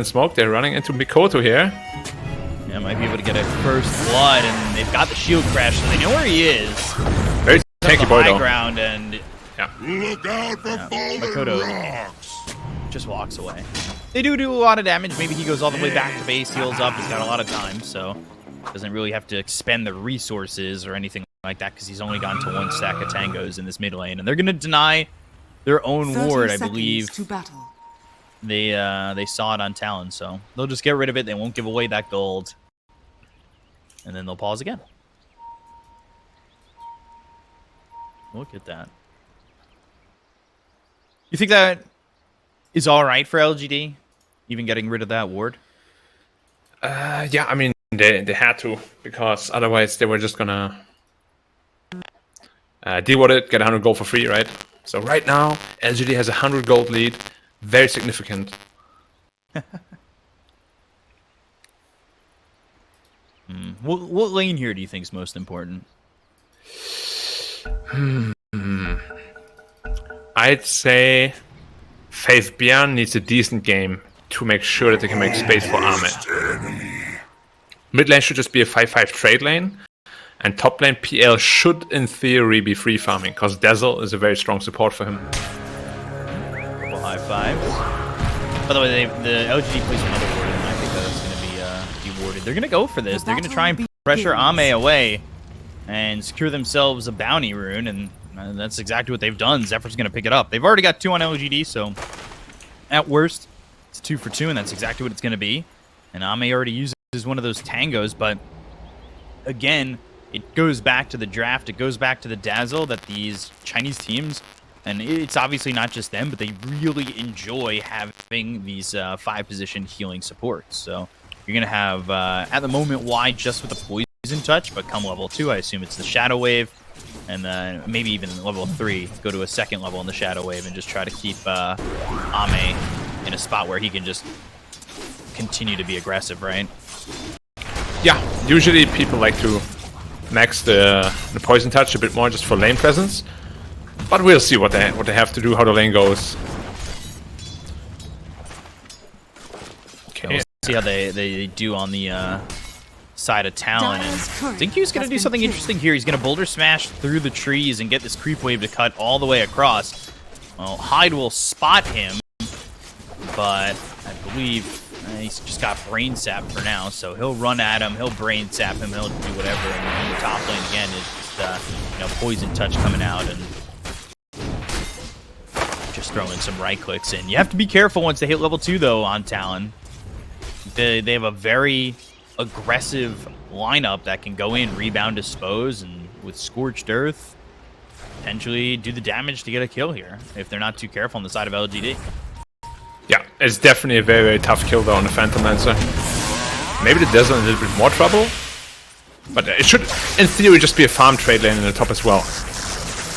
Smoke, they're running into Mikoto here. Yeah, might be able to get a first blood, and they've got the shield crash, so they know where he is. Very tanky boy though. Ground, and yeah. Look out for Mikoto just walks away. They do a lot of damage. Maybe he goes all the way back to base, heals up. He's got a lot of time, so doesn't really have to expend the resources or anything like that because he's only gone to one stack of tangos in this mid lane, and they're going to deny their own ward, I believe. They saw it on Talon, so they'll just get rid of it. They won't give away that gold, and then they'll pause again. Look at that. You think that is all right for LGD, even getting rid of that ward? Yeah, I mean they had to, because otherwise they were just gonna deal with it, get 100 gold for free, right? So right now LGD has a 100 gold lead. Very significant. What lane here do you think is most important? I'd say Faith Bjorn needs a decent game to make sure that they can make space for Ahmed. Mid lane should just be a 5-5 trade lane, and top lane PL should in theory be free farming, because Dazzle is a very strong support for him. High fives. By the way, the LGD plays another ward, and I think that's going to be dewarded. They're going to go for this. They're going to try and pressure Ame away and secure themselves a bounty rune, and that's exactly what they've done. Zephyr's going to pick it up. They've already got 2 on LGD, so at worst, it's 2 for 2, and that's exactly what it's going to be. And Ame already uses one of those tangos, but again, it goes back to the draft. It goes back to the Dazzle that these Chinese teams, and it's obviously not just them, but they really enjoy having these 5-position healing supports. So you're going to have, at the moment, Y just with the Poison Touch, but come level 2, I assume it's the Shadow Wave, and maybe even level 3, go to a second level in the Shadow Wave and just try to keep Ame in a spot where he can just continue to be aggressive, right? Yeah, usually people like to max the Poison Touch a bit more just for lane presence. But we'll see what they have to do, how the lane goes. Okay, we'll see how they do on the side of Talon. And ZAKU's going to do something interesting here. He's going to Boulder Smash through the trees and get this creep wave to cut all the way across. Well, Hyde will spot him, but I believe he's just got Brain Sap for now, so he'll run at him, he'll Brain Sap him, he'll do whatever. And in the top lane again is just Poison Touch coming out and just throwing some right clicks in. You have to be careful once they hit level 2 though on Talon. They have a very aggressive lineup that can go in, rebound, dispose, and with Scorched Earth, potentially do the damage to get a kill here if they're not too careful on the side of LGD. Yeah, it's definitely a very, very tough kill though on the Phantom Lancer. Maybe the Dazzle in a little bit more trouble, but it should, in theory, just be a farm trade lane in the top as well.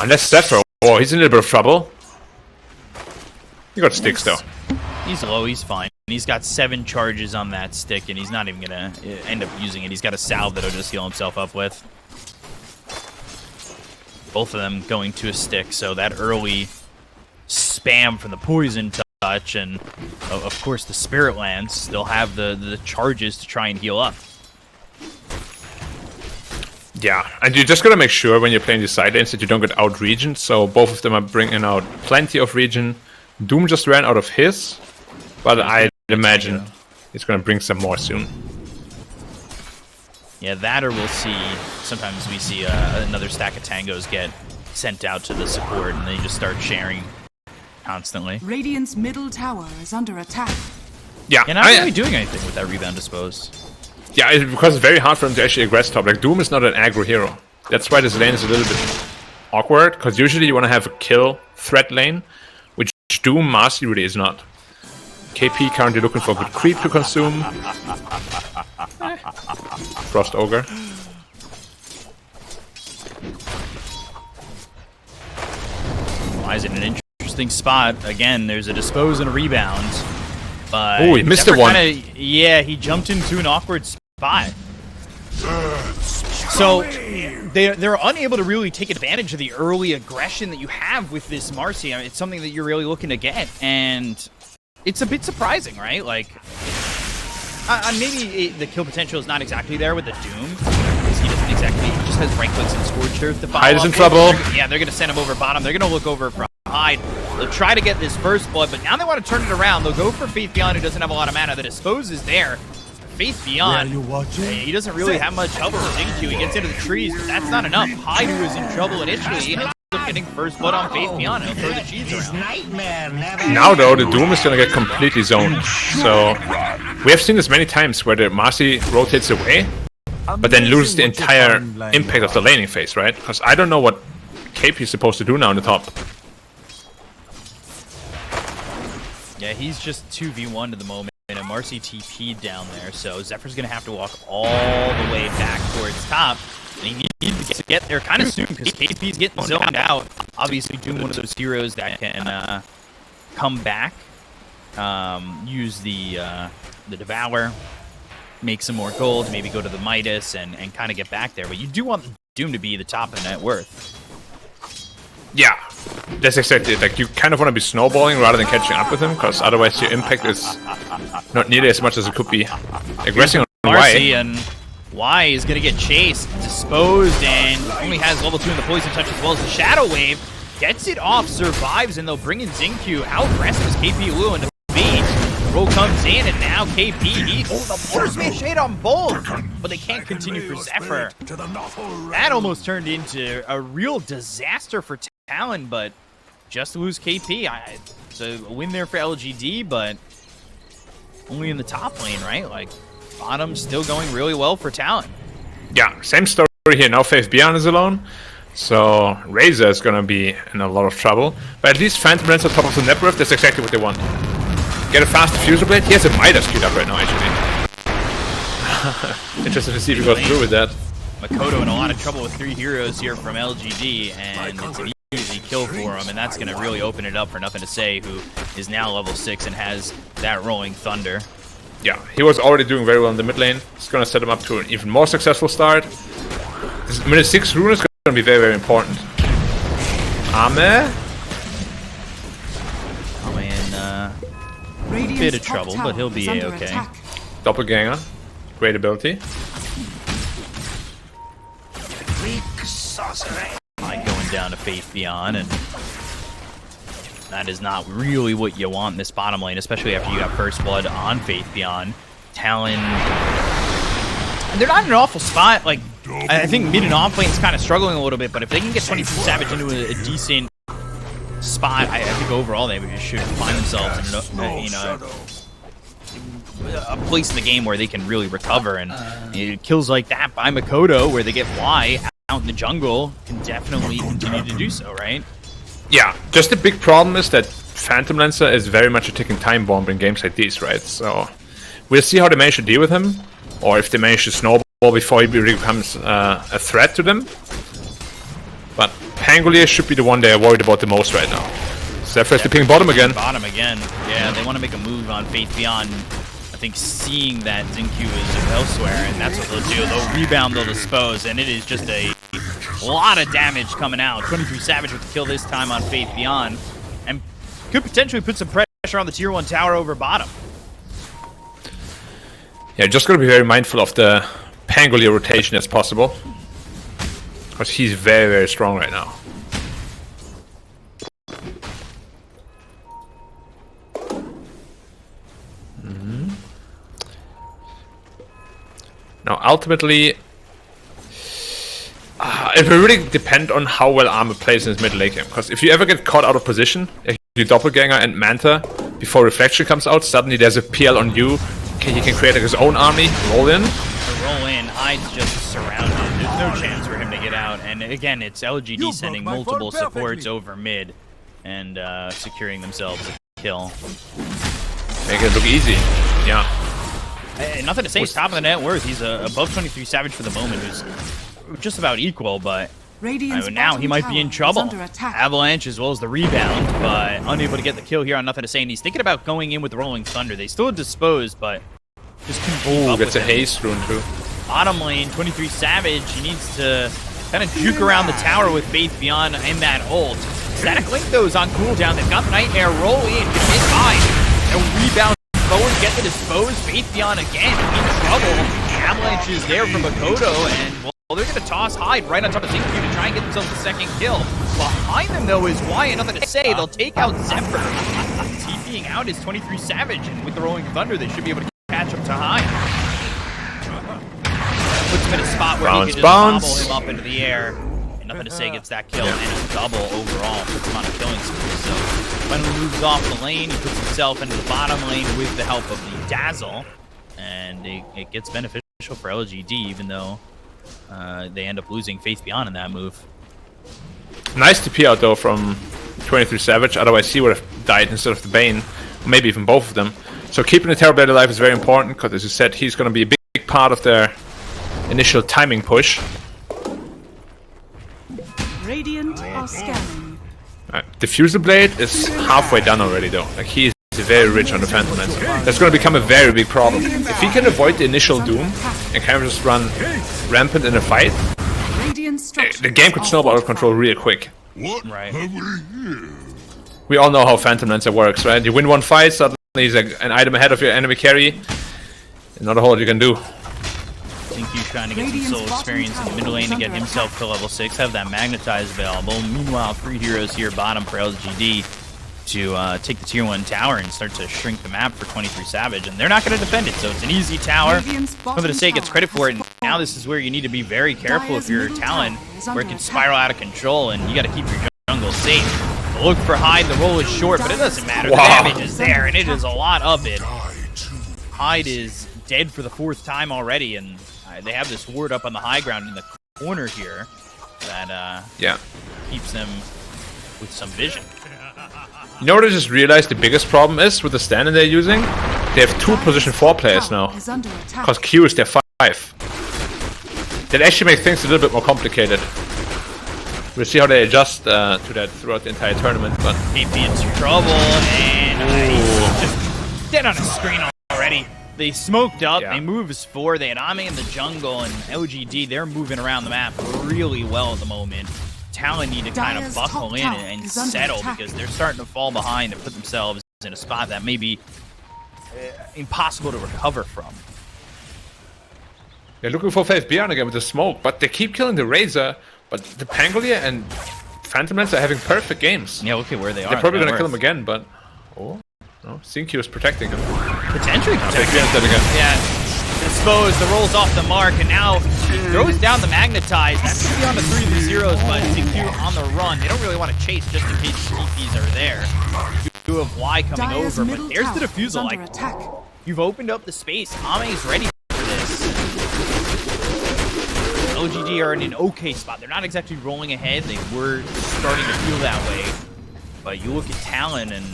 Unless Zephyr, oh, he's in a little bit of trouble. He got sticks though. He's low, he's fine. He's got 7 charges on that stick, and he's not even gonna end up using it. He's got a salve that'll just heal himself up with. Both of them going to a stick, so that early spam from the Poison Touch and, of course, the Spirit Lance, they'll have the charges to try and heal up. Yeah, and you just gotta make sure when you're playing these side lanes that you don't get out-regioned, so both of them are bringing out plenty of regen. Doom just ran out of his, but I'd imagine he's gonna bring some more soon. Yeah, that or we'll see, sometimes we see another stack of tangos get sent out to the support and they just start sharing constantly. Radiant's middle tower is under attack. Yeah, you're not really doing anything with that rebound dispose. Yeah, because it's very hard for him to actually aggress top. Like, Doom is not an aggro hero. That's why this lane is a little bit awkward, because usually you want to have a kill threat lane, which Doom Mastery really is not. KP currently looking for a good creep to consume. Frost Ogre. Why is it an interesting spot? Again, there's a dispose and a rebound. But oh, he missed the one. Yeah, he jumped into an awkward spot. So they're unable to really take advantage of the early aggression that you have with this Marcy. I mean, it's something that you're really looking to get, and it's a bit surprising, right? Like, maybe the kill potential is not exactly there with the Doom, because he doesn't exactly, he just has right clicks and Scorched Earth to follow Hyde's up in with. trouble. Yeah, they're going to send him over bottom. They're going to look over for Hyde. They'll try to get this first blood, but now they want to turn it around. They'll go for Faith Beyond, who doesn't have a lot of mana. The Dispose is there. Faith Beyond, he doesn't really have much help with ZAKU. He gets into the trees, but that's not enough. Hyde, who was in trouble initially, ends up getting first blood on Faith Beyond. He'll throw the cheese around. Now, though, the Doom is going to get completely zoned. So, we have seen this many times where the Marcy rotates away, but then loses the entire impact of the laning phase, right? Because I don't know what KP is supposed to do now on the top. Yeah, he's just 2v1 to the moment. And a Marcy TP down there, so Zephyr's gonna have to walk all the way back towards top. And he needs to get there kind of soon because KP's getting zoned out. Obviously, doing one of those heroes that can come back, use the Devour, make some more gold, maybe go to the Midas and kind of get back there. But you do want Doom to be the top of net worth. Yeah, that's exactly it. Like, you kind of want to be snowballing rather than catching up with him, because otherwise your impact is not nearly as much as it could be. Aggressing on Marcy, Y. and Y is going to get chased, disposed, and only has level 2 in the poison touch as well as the Shadow Wave. Gets it off, survives, and they'll bring in ZAKU. How aggressive is KP Lou into beat? Roll comes in, and now KP eats. Oh, the Mortar Smash shade on both, but they can't continue for Zephyr. That almost turned into a real disaster for Talon, but just to lose KP. It's a win there for LGD, but only in the top lane, right? Like, bottom still going really well for Talon. Yeah, same story here. Now Faith Beyond is alone, so RYZEN is going to be in a lot of trouble. But at least Phantom Lance on top of the net worth, that's exactly what they want. Get a fast diffuser blade. He has a Midas queued up right now, actually. Interesting to see if he goes through with that. Makoto in a lot of trouble with 3 heroes here from LGD, and it's an easy kill for him, and that's going to really open it up for Nothing to Say, who is now level 6 and has that Rolling Thunder. Yeah, he was already doing very well in the mid lane. It's going to set him up to an even more successful start. This minute 6 rune is going to be very, very important. Ame in a bit of trouble, but he'll be A-okay. Doppelganger, great ability. Going down to Faith Beyond, and that is not really what you want in this bottom lane, especially after you got first blood on Faith Beyond. Talon, they're not in an awful spot. Like, I think mid and off lane's kind of struggling a little bit, but if they can get 22 Savage into a decent spot, I think overall they should find themselves in a place in the game where they can really recover, and kills like that by Makoto where they get Y out in the jungle can definitely continue to do so, right? Yeah, just the big problem is that Phantom Lancer is very much a ticking time bomb in games like these, right? So we'll see how they manage to deal with him, or if they manage to snowball before he becomes a threat to them. But Pangolier should be the one they're worried about the most right now. Zephyr is picking bottom again. Bottom again. Yeah, they want to make a move on Faith Beyond. I think seeing that ZAKU is elsewhere, and that's what they'll do. They'll rebound, they'll dispose, and it is just a lot of damage coming out. 23 Savage with the kill this time on Faith Beyond, and could potentially put some pressure on the tier 1 tower over bottom. Yeah, just gotta be very mindful of the Pangolier rotation as possible, because he's very, very strong right now. Now, ultimately, it will really depend on how well Armor plays in his mid lane game. Because if you ever get caught out of position, like you Doppelganger and Manta, before Reflection comes out, suddenly there's a PL on you. He can create like his own army, roll in. Roll in, Hyde's just surrounded. There's no chance for him to get out. And again, it's LGD sending multiple supports over mid and securing themselves a kill. Make it look easy. Yeah. Nothing to say, he's top of the net worth. He's above 23 Savage for the moment, who's just about equal, but now he might be in trouble. Avalanche as well as the rebound, but unable to get the kill here on Nothing to Say. And he's thinking about going in with Rolling Thunder. They still disposed, but just couldn't keep up gets with a him. haste rune too. bottom lane, 23 Savage, he needs to kind of juke around the tower with Faith Beyond and that ult. Static Link, though, is on cooldown. They've got the Nightmare roll in, get hit high. They'll rebound forward, get the dispose. Faith Beyond again in trouble. The Avalanche is there from Makoto, and well, they're going to toss Hyde right on top of ZAKU to try and get themselves the second kill. Behind them, though, is Wyatt. Nothing to say. They'll take out Zephyr. TPing out is 23 Savage, and with the Rolling Thunder, they should be able to catch up to Hyde. Puts him in a spot where he can just bobble him up into the air. And nothing to say gets that kill, and a double overall. Puts him on a killing spree. So finally moves off the lane. He puts himself into the bottom lane with the help of the Dazzle. And it gets beneficial for LGD, even though they end up losing Faith Beyond in that move. Nice TP out though from 23 Savage, otherwise he would have died instead of the Bane, or maybe even both of them. So keeping the Terrorblade alive is very important, because as you said, he's going to be a big part of their initial timing push. Radiant are scanning. Diffuser Blade is halfway done already though, like he is very rich on the Phantom Lancer. That's going to become a very big problem. If he can avoid the initial Doom and kind of just run rampant in a fight, the game could snowball out of control real quick. Right. We all know how Phantom Lancer works, right? You win one fight, suddenly he's an item ahead of your enemy carry. Not a whole lot you can do. I think he's trying to get some soul experience in the middle lane to get himself to level 6, have that Magnetize available. Meanwhile, 3 heroes here bottom for LGD to take the tier 1 tower and start to shrink the map for 23 Savage, and they're not going to defend it, so it's an easy tower. I'm going to say gets credit for it, and now this is where you need to be very careful if you're Talon, where it can spiral out of control, and you got to keep your jungle safe. Look for Hyde, the roll is short, but it doesn't matter. The damage is there, and it is a lot of it. Hyde is dead for the 4th time already, and they have this ward up on the high ground in the corner here that keeps them with some vision. You know what I just realized the biggest problem is with the stand they're using? They have 2 position 4 players now, because Q is their 5. That actually makes things a little bit more complicated. We'll see how they adjust to that throughout the entire tournament, but... KP in trouble, and he's just dead on his screen already. They smoked up, they move as 4, they had Ame in the jungle, and LGD, they're moving around the map really well at the moment. Talon need to kind of buckle in and settle, because they're starting to fall behind and put themselves in a spot that may be impossible to recover from. They're looking for Faith Beyond again with the smoke, but they keep killing the Razor, but the Pangolier and Phantom Lancer are having perfect games. Yeah, look at where they are. They're probably going to kill him again, but... Oh, no, ZAKU is protecting him. Potentially protecting him. Yeah, dispose, the roll's off the mark, and now he throws down the Magnetize. That's going to be on the 3v0s, but ZAKU on the run. They don't really want to chase just in case the TPs are there. You have Y coming over, but there's the defusal. Like, you've opened up the space. Ame's ready for this. LGD are in an okay spot. They're not exactly rolling ahead. They were starting to feel that way. But you look at Talon, and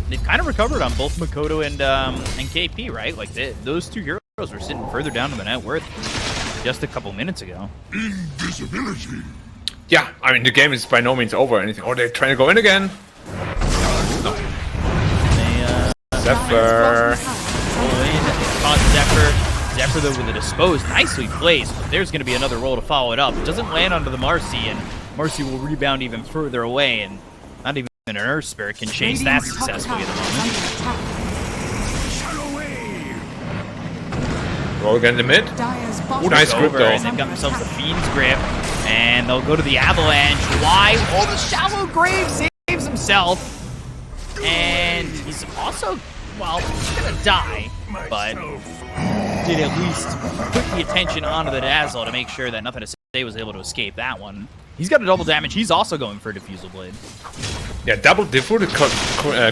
they've kind of recovered on both Makoto and KP, right? Like, those 2 heroes were sitting further down to the net worth just a couple minutes ago. Invisibility. Yeah, I mean, the game is by no means over or anything. Oh, they're trying to go in again. No. Zephyr. Roll in, caught Zephyr. Zephyr, though, with a dispose, nicely placed. But there's going to be another roll to follow it up. It doesn't land onto the Marcy, and Marcy will rebound even further away, and not even an Earth Spirit can chase that successfully at the moment. Roll again in the mid. Ooh, nice grip though. And they've got themselves the Fiend's Grip, and they'll go to the Avalanche. Why? Oh, the Shallow Grave saves himself. And he's also, well, he's gonna die, but did at least put the attention onto the Dazzle to make sure that Nothing to Say was able to escape that one. He's got a double damage. He's also going for a Diffusal Blade. Yeah, double Diffusal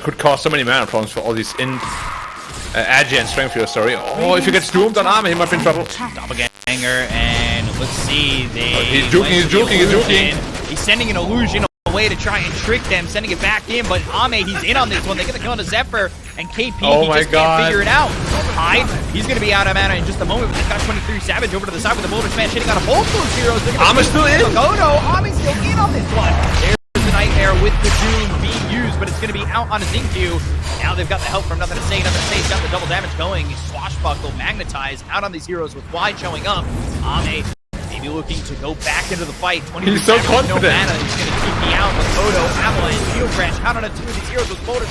could cause so many mana problems for all these Agi and Strength heroes, sorry. Oh, if he gets doomed on Army, he might be in trouble. Doppelganger, and let's see. He's juking. He's sending an illusion away to try and trick them, sending it back in, but Ame, he's in on this one. They get the kill on the Zephyr, and KP, he just can't figure it out. Hyde, he's going to be out of mana in just a moment, but they've got 23 Savage over to the side with the Boulder Smash hitting on both those heroes. Ame's still in. Oh no, Ame's still in on this one. There's the Nightmare with the Doom being used, but it's going to be out out on a ZOOMFLOW. Now they've got the help from Nothing to Say. Nothing to Say's got the double damage going. Swashbuckle, magnetized out on these heroes with Wide showing up. Ame maybe looking to go back into the fight. He's so confident. No mana. He's going to keep me out. Makoto, Avalanche, Field Crash out on a 2 of these heroes with Motor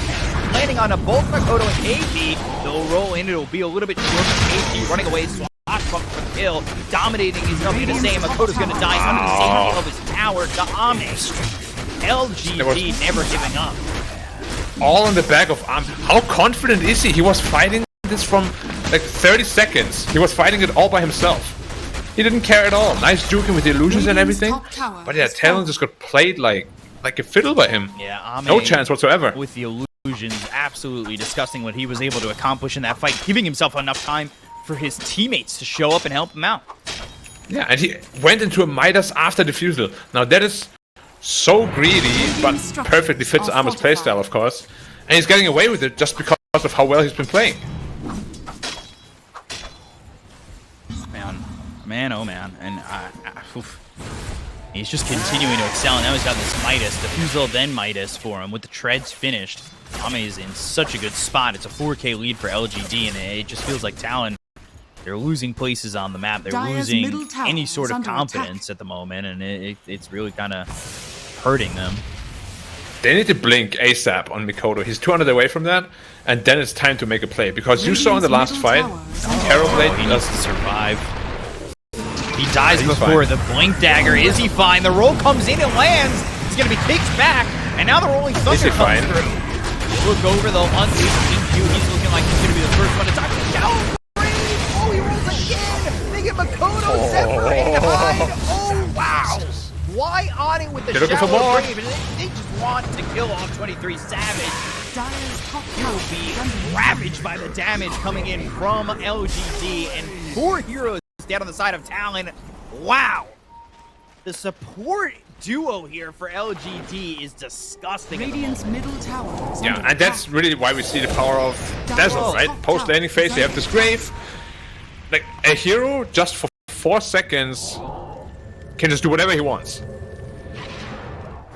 landing on a both Makoto and KP. They'll roll in. It'll be a little bit short for KP running away. Swashbuckle for the kill. Dominating is Nothing to Say. Makoto's going to die under the safety of his tower to Ame. LGD never giving up. All in the back of arms. How confident is he? He was fighting this from like 30 seconds. He was fighting it all by himself. He didn't care at all. Nice juking with the illusions and everything. But yeah, Talon just got played like a fiddle by him. Yeah, Ame, no chance whatsoever. With the illusions, absolutely disgusting what he was able to accomplish in that fight, giving himself enough time for his teammates to show up and help him out. Yeah, and he went into a Midas after defusal. Now that is so greedy, but perfectly fits Ame's playstyle, of course. And he's getting away with it just because of how well he's been playing. Man, oh man. And he's just continuing to excel. And now he's got this Midas, defusal, then Midas for him. With the treads finished, Ame is in such a good spot. It's a 4K lead for LGD, and it just feels like Talon, they're losing places on the map. They're losing any sort of confidence at the moment, and it's really kind of hurting them. They need to blink ASAP on Makoto. He's 200 away from that, and then it's time to make a play. Because you saw in the last fight, Terrorblade he needs to survive. He dies before the blink dagger. Is he fine? The roll comes in and lands. He's going to be kicked back, and now the rolling thunder comes through. Look over though, unleashed ZOOMFLOW. He's looking like he's going to be the first one to touch down. Oh, he rolls again. They get Makoto separated behind. Oh, wow. Why on it with the shallow grave? They just want to kill off 23 Savage. He will be ravaged by the damage coming in from LGD, and 4 heroes down on the side of Talon. Wow. The support duo here for LGD is disgusting. Radiant's middle tower. Yeah, and that's really why we see the power of Dazzle, right? Post landing phase, they have this grave. Like a hero just for 4 seconds can just do whatever he wants.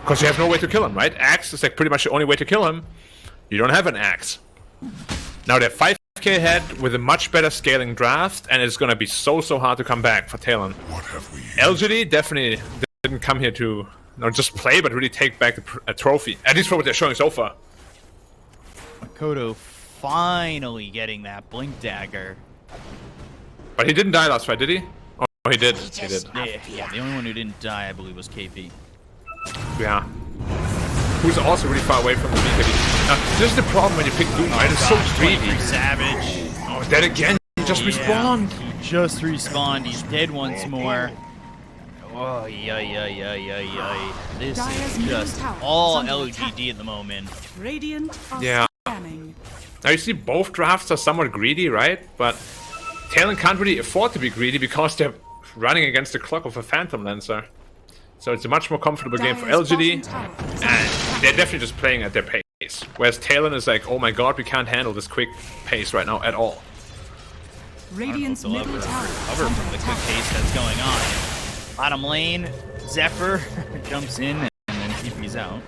Because you have no way to kill him, right? Axe is like pretty much the only way to kill him. You don't have an axe. Now they're 5k ahead with a much better scaling draft, and it's gonna be so hard to come back for Talon. What have we? LGD definitely didn't come here to not just play, but really take back a trophy. At least for what they're showing so far. Makoto finally getting that blink dagger. But he didn't die last fight, did he? Oh, he did. He did. Yeah, the only one who didn't die, I believe, was KP. Yeah. Who's also really far away from the VCARD. This is the problem when you pick Doom, right? It's so greedy. Savage. Oh, dead again. He just respawned. He just respawned. He's dead once more. Oh, yeah. This is just all LGD at the moment. Radiant are scanning. Now you see both drafts are somewhat greedy, right? But Talon can't really afford to be greedy because they're running against the clock of a Phantom Lancer. So it's a much more comfortable game for LGD, and they're definitely just playing at their pace. Whereas Talon is like, oh my god, we can't handle this quick pace right now at all. Radiant's middle tower cover from the quick pace that's going on. Bottom lane, Zephyr jumps in and then TP's out.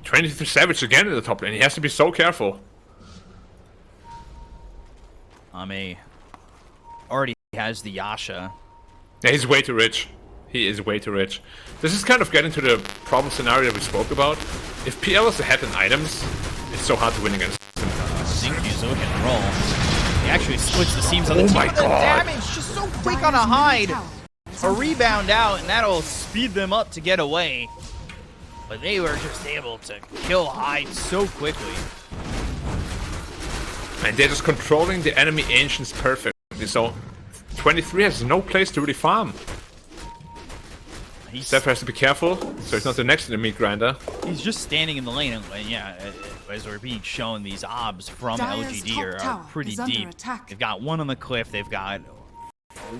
23 Savage again in the top lane. He has to be so careful. Ame already has the Yasha. Yeah, he's way too rich. He is way too rich. This is kind of getting to the problem scenario that we spoke about. If PL is ahead in items, it's so hard to win against him. ZOOMFLOW's looking to roll. He actually splits the seams on the team. My god! The damage just so quick on a hide. A rebound out, and that'll speed them up to get away. But they were just able to kill Hyde so quickly. And they're just controlling the enemy ancients perfectly. So 23 has no place to really farm. Zephyr has to be careful, so he's not the next enemy grinder. He's just standing in the lane, and yeah, as we're being shown, these obs from LGD are pretty deep. They've got one on the cliff, they've got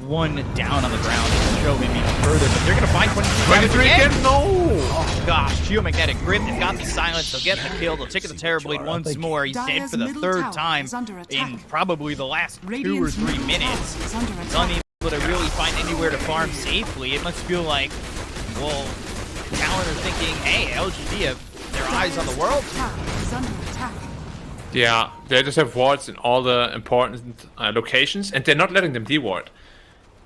one down on the ground to show him even further, but they're gonna find 23 again. No! Oh gosh, Geomagnetic Grip, they've got the silence, they'll get the kill, they'll take the Terrorblade once more. He's dead for the 3rd time in probably the last 2 or 3 minutes. He's unable to really find anywhere to farm safely. It must feel like, well, Talon are thinking, hey, LGD have their eyes on the world. Tower is under attack. Yeah, they just have wards in all the important locations, and they're not letting them deward.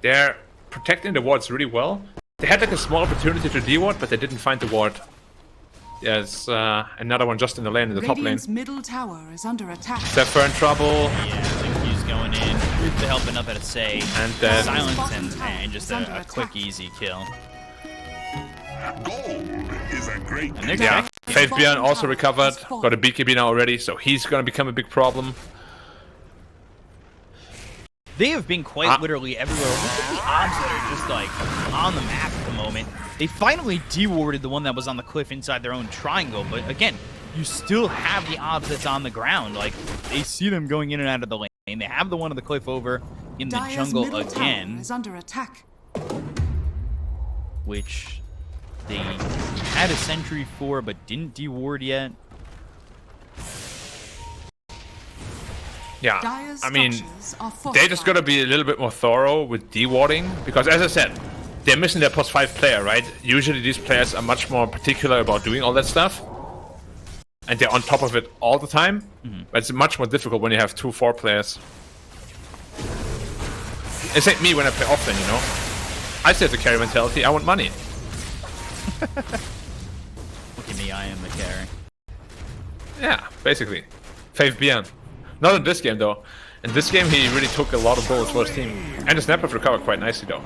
They're protecting the wards really well. They had like a small opportunity to deward, but they didn't find the ward. There's another one just in the lane, in the top lane. Radiant's middle tower is under attack. Zephyr in trouble. Yeah, ZAKU's going in. Truth to help enough at a say. And Silence and just a quick, easy kill. Gold is a great And they're Yeah, checking. Faith also recovered. Got a BKB now already, so he's gonna become a big problem. They have been quite literally everywhere. Look at the odds that are just like on the map at the moment. They finally dewarded the one that was on the cliff inside their own triangle, but again, you still have the odds that's on the ground. Like, they see them going in and out of the lane. They have the one on the cliff over in the Dire's jungle middle tower again, is under attack. which they had a sentry for but didn't deward yet. Yeah, Dire's I mean, structures are they just gotta be a little bit more thorough with dewarding, because as I said, they're missing their +5 player, right? Usually these players are much more particular about doing all that stuff, and they're on top of it all the time. But it's much more difficult when you have 2-4 players. It's like me when I play offlane, you know? I still have the carry mentality, I want money. Look at me, I am the carry. Yeah, basically. Faith Beyond. Not in this game though. In this game he really took a lot of bullets for his team. And the snapper recovered quite nicely though.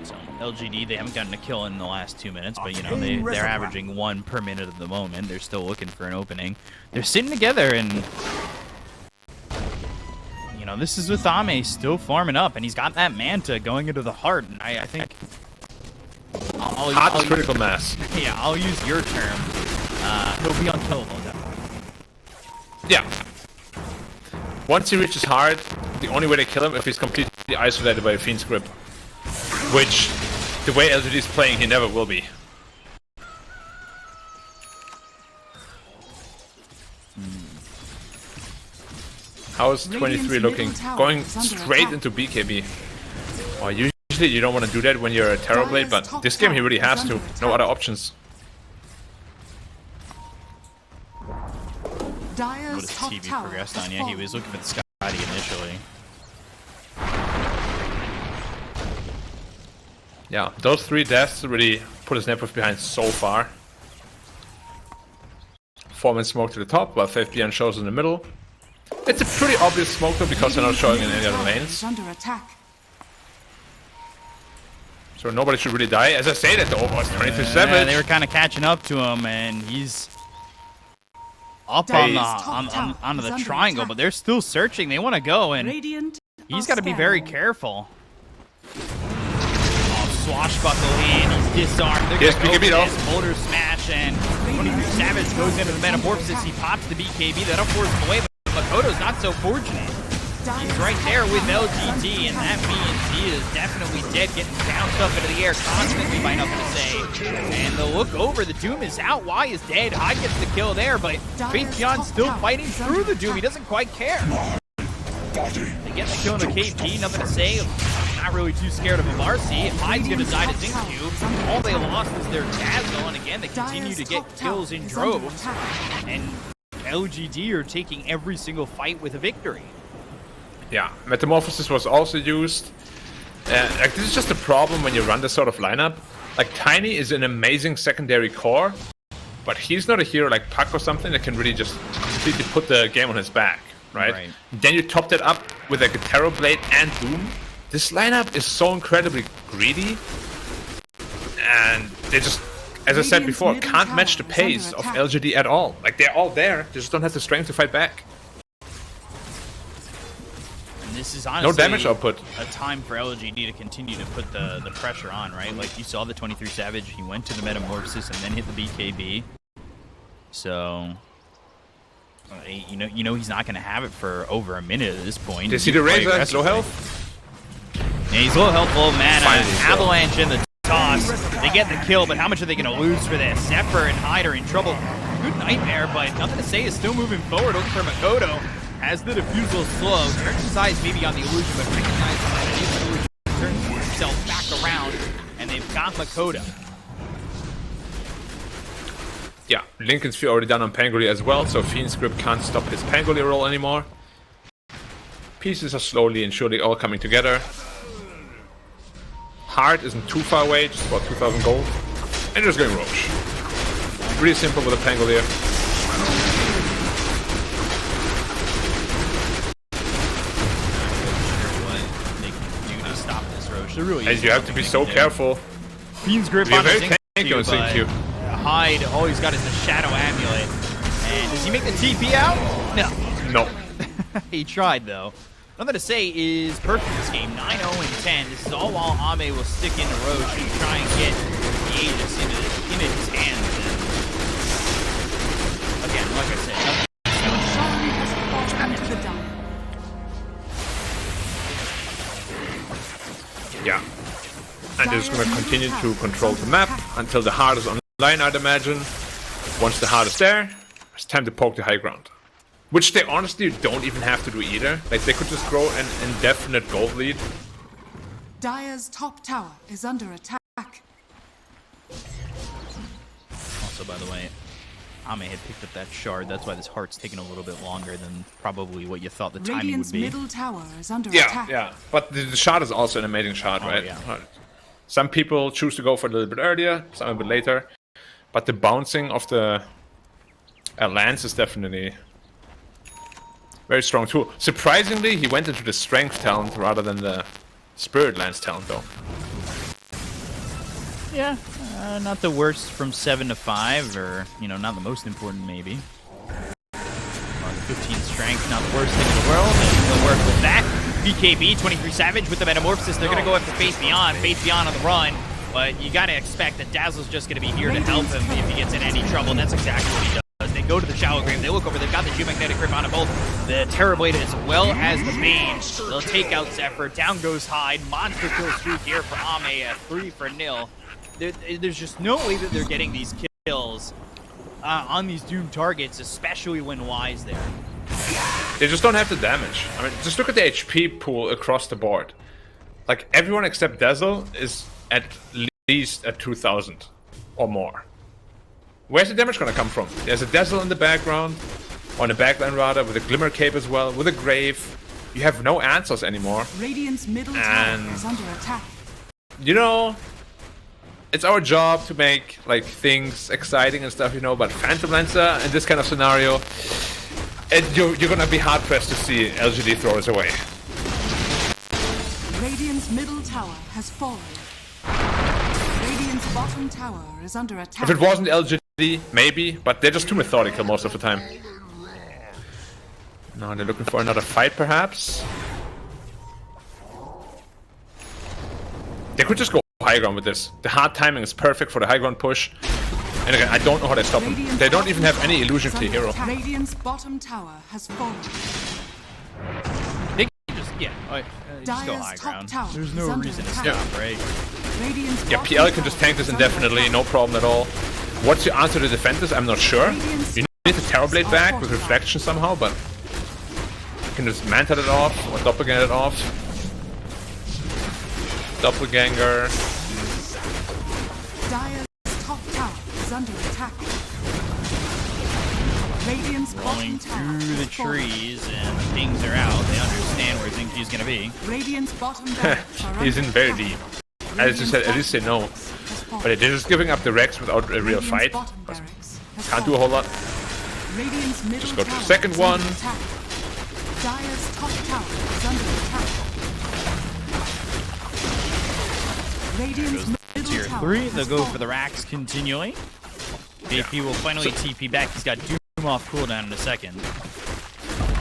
So LGD, they haven't gotten a kill in the last 2 minutes, but you know, they're averaging 1 per minute at the moment. They're still looking for an opening. They're sitting together, and you know, this is with Ame still farming up, and he's got that Manta going into the heart, and I think Heart is critical mass. Yeah, I'll use your term. He'll be unkillable, definitely. Yeah. Once he reaches hard, the only way to kill him if he's completely isolated by a Fiend's Grip. Which, the way LGD is playing, he never will be. How is 23 looking? Going straight into BKB. Well, usually you don't want to do that when you're a Terrorblade, but this game he really has to. No other options. What his TV progressed on, yeah, he was looking for the Scotty initially. Yeah, those 3 deaths really put his network behind so far. 4-man smoke to the top, while Faith Beyond shows in the middle. It's a pretty obvious smoke though, because they're not showing in any other lanes. Under attack. So nobody should really die. As I say that, the overwatch 23-7. Yeah, they were kind of catching up to him, and he's up onto the triangle, but they're still searching. They want to go, and he's got to be very careful. Oh, swashbuckle in, he's disarmed. They're going to go for this Boulder Smash, and 23 Savage goes into the Metamorphosis. He pops the BKB. That'll force him away, but Makoto's not so fortunate. He's right there with LGD, and that means he is definitely dead, getting bounced up into the air constantly by nothing to say. And the look over, the Doom is out. Y is dead. Hyde gets the kill there, but Faith Beyond still fighting through the Doom. He doesn't quite care. They get the kill on the KP, nothing to say. Not really too scared of a Marcy. Hyde's going to die to ZAKU. All they lost was their Dazzle, and again, they continue to get kills in droves. And LGD are taking every single fight with a victory. Yeah, Metamorphosis was also used. Like, this is just a problem when you run this sort of lineup. Like, Tiny is an amazing secondary core, but he's not a hero like Puck or something that can really just completely put the game on his back, right? Then you top that up with like a Terrorblade and Doom. This lineup is so incredibly greedy, and they just, as I said before, can't match the pace of LGD at all. Like, they're all there, they just don't have the strength to fight back. This is honestly no damage output. A time for LGD to continue to put the pressure on, right? Like, you saw the 23 Savage, he went to the Metamorphosis and then hit the BKB. So, you know he's not going to have it for over a minute at this point. Did you see the Razor? Low health? Yeah, he's low health, low mana. Avalanche in the toss. They get the kill, but how much are they going to lose for this? Zephyr and Hyde are in trouble. Good Nightmare, but nothing to say, is still moving forward, looking for Makoto. Has the defusal slow, turns his eyes maybe on the illusion, but recognizes that it is illusion, turns himself back around. BARRACUDA. Yeah, Lincoln's Sphere already done on Pangoli as well, so Fiend's Grip can't stop his Pangoli roll anymore. Pieces are slowly and surely all coming together. Heart isn't too far away, just about 2,000 gold. And just going Roche. Really simple with a Pangolier. What they can do to stop this Roche. There really And you have to be so careful. Fiend's Grip You're on the very tanky on ZAKU, ZAKU. but Hyde, all he's got is the Shadow Amulet. And does he make the TP out? No. No. He tried, though. Nothing to say is perfect this game. 9-0 and 10. This is all while Ame will stick into Roche and try and get the Aegis into his hands. And again, like I said, Sean has fallen to the down. Yeah. And they're just going to continue to control the map until the heart is online, I'd imagine. Once the heart is there, it's time to poke the high ground. Which they honestly don't even have to do either. Like, they could just grow an indefinite gold lead. Dire's top tower is under attack. also, by the way, Ame had picked up that shard. That's why this heart's taking a little bit longer than probably what you thought the timing Radiant's would be. middle tower is under attack. Yeah. But the shard is also an amazing shard, right? Yeah. Some people choose to go for it a little bit earlier, some a bit later. But the bouncing of the lance is definitely very strong too. Surprisingly, he went into the strength talent rather than the spirit lance talent, though. Yeah, not the worst from 7 to 5, or, you know, not the most important, maybe. The 15 strength, not the worst thing in the world, and he'll work with that. BKB, 23 Savage with the Metamorphosis. They're going to go after Faith Beyond. Faith Beyond on the run, but you got to expect that Dazzle's just going to be here to help him if he gets in any trouble, and that's exactly what he does. They go to the Shallow Grave, they look over, they've got the Geomagnetic Grip on both the Terrorblade as well as the Bane. They'll take out Zephyr, down goes Hyde, monster kill streak here for Ame at 3-0. There's just no way that they're getting these kills on these Doom targets, especially when Y's there. They just don't have the damage. I mean, just look at the HP pool across the board. Like, everyone except Dazzle is at least at 2,000 or more. Where's the damage gonna come from? There's a Dazzle in the background, on the backline rather, with a Glimmer Cape as well, with a Grave. You have no answers anymore. Radiant's middle tower is under attack. You know, it's our job to make like things exciting and stuff, you know, but Phantom Lancer in this kind of scenario, you're gonna be hard pressed to see LGD throw us away. Radiant's middle tower has fallen. Radiant's bottom tower is under attack. If it wasn't LGD, maybe, but they're just too methodical most of the time. Now they're looking for another fight, perhaps. They could just go high ground with this. The hard timing is perfect for the high ground push. And again, I don't know how they stop them. They don't even have any illusion to hero. Radiant's bottom tower has fallen. They can just, just go Dire's high top ground. tower There's is no under reason to attack. stop, right? Radiant's Yeah, bottom PL can just tower tank this is under indefinitely, attack. no problem at all. What's your answer to defend this? I'm not sure. You need the Terrorblade back with reflection somehow, but you can just Manta it off or Doppelganger it off. Doppelganger. Dire's top tower is under attack. Radiant's Rolling bottom tower through the has fallen. trees, and the pings are out. They understand where Zinky's gonna be. Radiant's bottom barracks are He's in under very attack. deep. As you said, at least they know. Has fallen. But they're just giving up the Rex without a real Radiant's fight. bottom barracks has Can't do a fallen. whole lot. Radiant's middle Just go to the tower second is under one. attack. Dire's top tower is under attack. Radiant's middle Tier tower 3, has they'll go fallen. for the racks continually. BP will finally TP back. He's got Doom off cooldown in a second.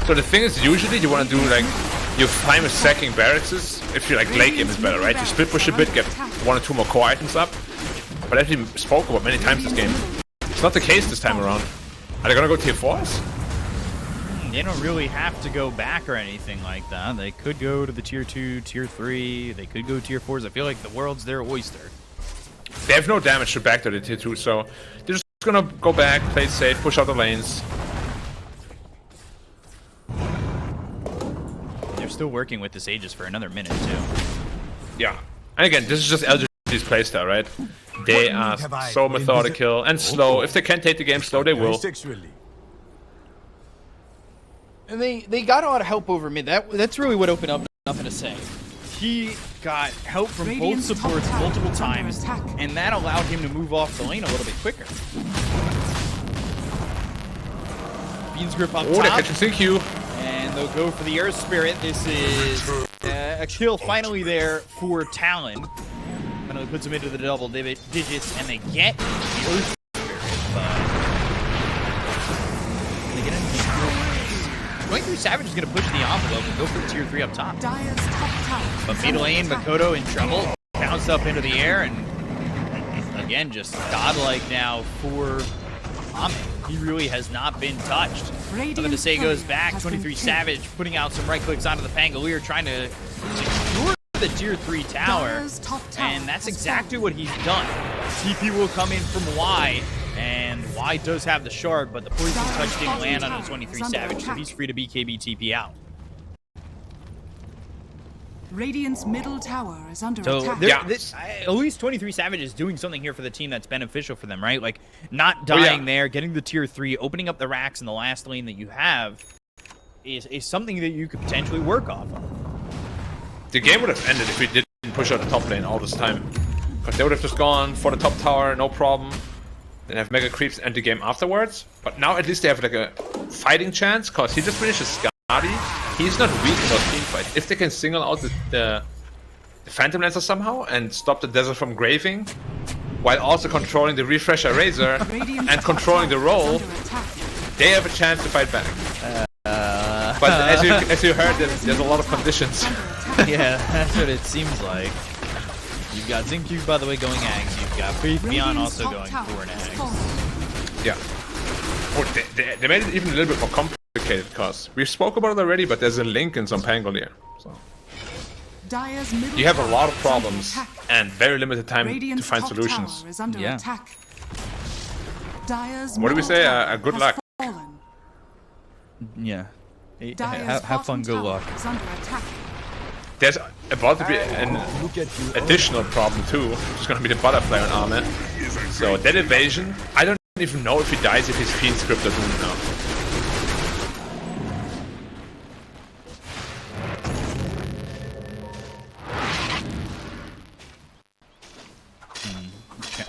So the thing is, usually you want to do like your famous sacking barracks if you like late game is better, right? You split push a bit, get 1 or 2 more core items up. But as we spoke about many times this game, it's not the case this time around. Are they gonna go tier 4s? They don't really have to go back or anything like that. They could go to the tier 2, tier 3. They could go tier 4s. I feel like the world's their oyster. They have no damage to back to the tier 2, so they're just gonna go back, play safe, push out the lanes. They're still working with this Aegis for another minute, too. Yeah. And again, this is just LGD LGD's playstyle, right? They are so methodical and slow. If they can take the game slow, they will. And they got a lot of help over mid. That's really what opened up. Nothing to say. He got help from both supports multiple times, and that allowed him to move off the lane a little bit quicker. Beans grip up top. Oh, they're catching CQ. And they'll go for the Air Spirit. This is a kill finally there for Talon. Finally puts him into the double digits, and they get the Earth Spirit. But they get into the 23 Savage is going to push the envelope and go for the tier 3 up top. But middle lane, Makoto in trouble. Bounced up into the air, and again, just godlike now for Ame. He really has not been touched. Nothing to say goes back. 23 Savage putting out some right clicks onto the Pangolier, trying to secure the tier 3 tower. And that's exactly what he's done. TP will come in from Y, and Y does have the shard, but the poison touch didn't land on the 23 Savage, so he's free to BKB TP out. Radiant's middle tower is under So attack. at least 23 Savage is doing something here for the team that's beneficial for them, right? Like, not dying there, getting the tier 3, opening up the racks in the last lane that you have is something that you could potentially work off of. The game would have ended if we didn't push out the top lane all this time. Because they would have just gone for the top tower, no problem. Then have mega creeps end the game afterwards. But now at least they have like a fighting chance, because he just finishes Scotty. He's not weak in those team fights. If they can single out the Phantom Lancer somehow and stop the Desert from graving, while also controlling the Refresher Razor and controlling the roll, they have a chance to fight back. But as you heard, there's a lot of conditions. Yeah, that's what it seems like. You've got ZOOMFLOW, by the way, going Ags. You've got Beyond also going for an Ags. Yeah. Oh, they made it even a little bit more complicated, because we spoke about it already, but there's a link in some Pangolier. So you have a lot of problems and very limited time to find solutions. Yeah. What do we say? Good luck. Yeah. Have fun, good luck. There's about to be an additional problem too, which is going to be the butterfly on Arme. So that evasion, I don't even know if he dies if he's Fiend script or Doom now.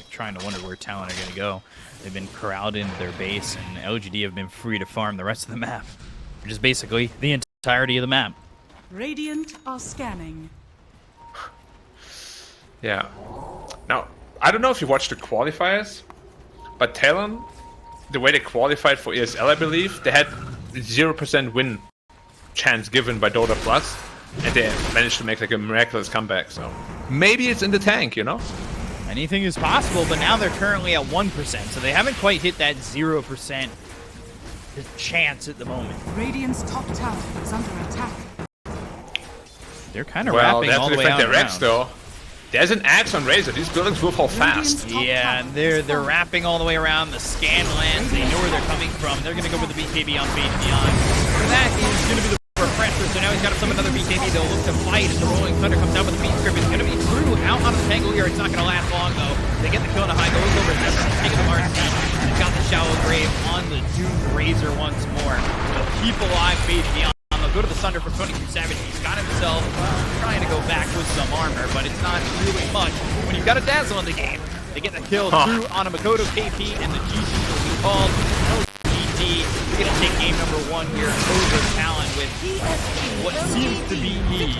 Trying to wonder where Talon are going to go. They've been corralled into their base, and LGD have been free to farm the rest of the map, which is basically the entirety of the map. Radiant are scanning. Yeah. Now, I don't know if you watched the qualifiers, but Talon, the way they qualified for ESL, I believe, they had 0% win chance given by Dota Plus, and they managed to make like a miraculous comeback. So maybe it's in the tank, you know? Anything is possible, but now they're currently at 1%, so they haven't quite hit that 0% chance at the moment. Radiant's top tower is under attack. They're kind of wrapping all the way out around. Though. There's an axe on Razor. These buildings will fall fast. Yeah, they're wrapping all the way around the scan lands. They know where they're coming from. They're going to go with the BKB on Phase Beyond. So that is going to be the refresher. So now he's got to summon another BKB. They'll look to fight as the Rolling Thunder comes out with the beat script. It's going to be through out on the Pangolier. It's not going to last long though. They get the kill on a high. Goes over Zephyr. Taking the Mars team. They've got the Shallow Grave on the Doom Razor once more. They'll keep alive Phase Beyond. Go to the Sunder from 23 Savage. He's got himself trying to go back with some armor, but it's not really much. When you've got a Dazzle in the game, they get the kill through on a Makoto KP, and the GG will be called. No GG. We're going to take game number 1 here over Talon with what seems to be ease.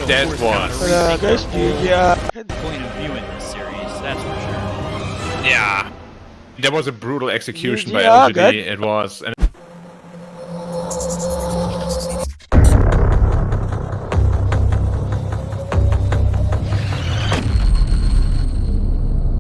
That was. Point of view in this series, that's for sure. Yeah. There was a brutal execution by LGD. It was. And